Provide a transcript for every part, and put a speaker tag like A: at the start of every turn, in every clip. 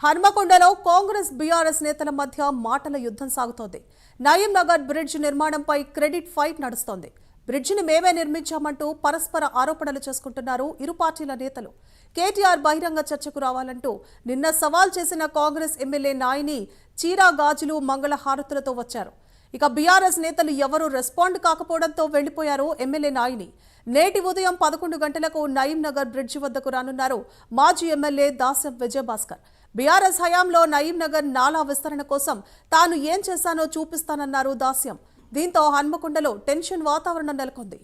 A: హన్మకొండలో Congress BRS నేతల మధ్య మాటల యుద్ధం సాగుతోంది. నయీం నగర్ బ్రిడ్జ్ నిర్మాణంపై క్రెడిట్ ఫైట్ నడుస్తోంది. బ్రిడ్జిని మేమే నిర్మించామంటూ పరస్పర ఆరోపణలు చేసుకుంటున్నారు ఇరు పార్టీల నేతలు. కేటీఆర్ బహిరంగ చర్చకు రావాలంటూ నిన్న సవాల్ చేసిన కాంగ్రెస్ ఎమ్మెల్యే నాయిని చీరా గాజులు మంగళ హారతులతో వచ్చారు. ఇక బీఆర్ఎస్ నేతలు ఎవరూ రెస్పాండ్ కాకపోవడంతో వెళ్లిపోయారు ఎమ్మెల్యే నాయిని. నేటి ఉదయం 11 గంటలకు నయీం నగర్ బ్రిడ్జి వద్దకు రానున్నారు మాజీ ఎమ్మెల్యే దాసం విజయభాస్కర్. బీఆర్ఎస్ హయాంలో నయీం నగర్ నాలా విస్తరణ కోసం తాను ఏం చేశానో చూపిస్తానన్నారు దాస్యం. దీంతో హన్మకొండలో టెన్షన్ వాతావరణం నెలకొంది.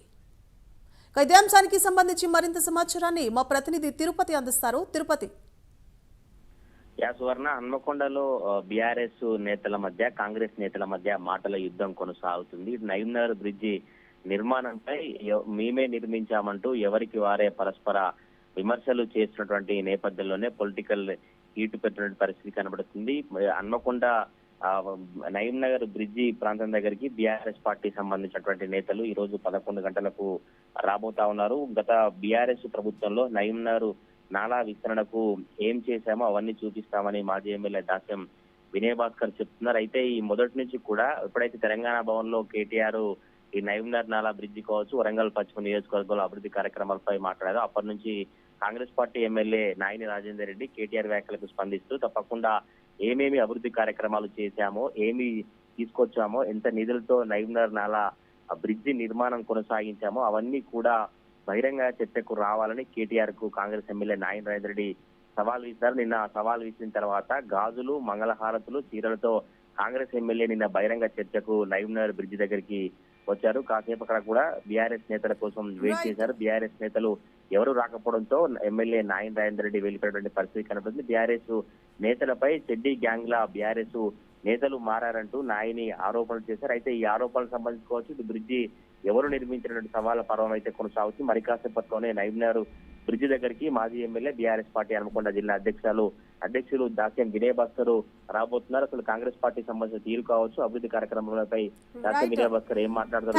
A: ఇదే అంశానికి సంబంధించి మరింత సమాచారాన్ని మా ప్రతినిధి తిరుపతి అందిస్తారు. తిరుపతి.
B: సువర్ణ, హన్మకొండలో బీఆర్ఎస్ నేతల మధ్య కాంగ్రెస్ నేతల మధ్య మాటల యుద్ధం కొనసాగుతుంది. నయీం నగర్ బ్రిడ్జి నిర్మాణంపై మేమే నిర్మించామంటూ ఎవరికి వారే పరస్పర విమర్శలు చేస్తున్నటువంటి నేపథ్యంలోనే పొలిటికల్ హీటు పెట్టినటువంటి పరిస్థితి కనబడుతుంది. హన్మకొండ నయీం నగర్ బ్రిడ్జి ప్రాంతం దగ్గరికి బీఆర్ఎస్ పార్టీ సంబంధించినటువంటి నేతలు ఈ రోజు 11 గంటలకు రాబోతా ఉన్నారు. గత బీఆర్ఎస్ ప్రభుత్వంలో నయీం నగర్ నాలా విస్తరణకు ఏం చేశామో అవన్నీ చూపిస్తామని మాజీ ఎమ్మెల్యే దాస్యం విజయభాస్కర్ చెప్తున్నారు. అయితే ఈ మొదటి నుంచి కూడా ఎప్పుడైతే తెలంగాణ భవన్ లో కేటీఆర్ ఈ నయీం నగర్ నాలా బ్రిడ్జి కావచ్చు, వరంగల్ పశ్చిమ నియోజకవర్గంలో అభివృద్ధి కార్యక్రమాలపై మాట్లాడారు. అప్పటి నుంచి కాంగ్రెస్ పార్టీ ఎమ్మెల్యే నాయిని రాజేందర్ రెడ్డి కేటీఆర్ వ్యాఖ్యలకు స్పందిస్తూ తప్పకుండా ఏమేమి అభివృద్ధి కార్యక్రమాలు చేశామో, ఏమి తీసుకొచ్చామో, ఎంత నిధులతో నయీం నగర్ నాలా బ్రిడ్జి నిర్మాణం కొనసాగించామో అవన్నీ కూడా బహిరంగ చర్చకు రావాలని కేటీఆర్ కు కాంగ్రెస్ ఎమ్మెల్యే నాయిని రాజేందర్ రెడ్డి సవాల్ విసిరారు. నిన్న సవాల్ విసిరిన తర్వాత గాజులు, మంగళహారతులు, చీరలతో కాంగ్రెస్ ఎమ్మెల్యే నిన్న బహిరంగ చర్చకు నయీం నగర్ బ్రిడ్జి దగ్గరికి వచ్చారు. కాసేపు అక్కడ కూడా బీఆర్ఎస్ నేతల కోసం వెయిట్ చేశారు. బీఆర్ఎస్ నేతలు ఎవరు రాకపోవడంతో ఎమ్మెల్యే నాయిని రాజేందర్ రెడ్డి వెళ్లిపోయినటువంటి పరిస్థితి కనబడుతుంది. బీఆర్ఎస్ నేతలపై చెడ్డీ గ్యాంగ్ లా బీఆర్ఎస్ నేతలు మారారంటూ నాయిని ఆరోపణలు చేశారు. అయితే ఈ ఆరోపణలకు సంబంధించుకోవచ్చు ఇది బ్రిడ్జి ఎవరు నిర్మించినటువంటి సవాళ్ళ పర్వం అయితే కొనసాగుతుంది. మరి కాసేపట్లోనే నయీం నగర్ బ్రిడ్జి దగ్గరికి మాజీ ఎమ్మెల్యే బీఆర్ఎస్ పార్టీ హన్మకొండ జిల్లా అధ్యక్షులు దాస్యం విజయభాస్కర్ రాబోతున్నారు. అసలు కాంగ్రెస్ పార్టీ సంబంధించిన తీరు కావచ్చు, అభివృద్ధి కార్యక్రమాలపై దాస్యం విజయభాస్కర్ ఏం మాట్లాడతారు?